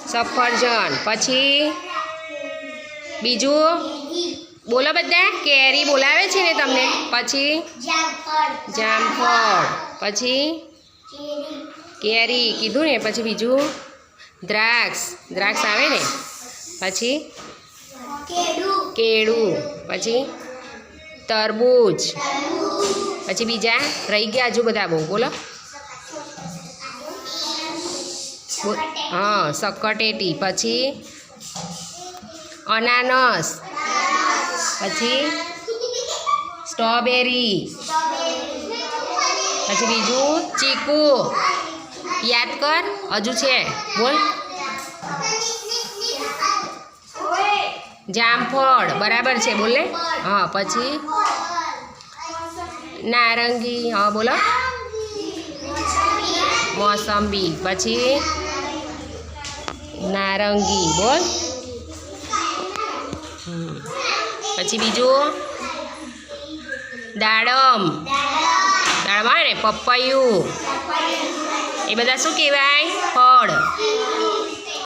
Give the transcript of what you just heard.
સફરજન પછી બીજું બોલો બધા કેરી બોલાવે છે ને તમને પછી જામફળ પછી કેરી કીધું ને પછી બીજું દ્રાક્ષ આવે ને પછી કેળું પછી તરબૂચ પછી બીજા રહી ગયા હજુ બધા બહુ બોલો હા સક્કરટેટી પછી અનાનસ પછી સ્ટ્રોબેરી પછી બીજું ચીકુ યાદ કર હજુ છે બોલ જામફળ બરાબર છે બોલે હા પછી નારંગી હા બોલો મોસંબી પછી નારંગી બોલ પછી બીજું દાડમ આવે ને પપૈયું એ બધા શું કહેવાય ફળ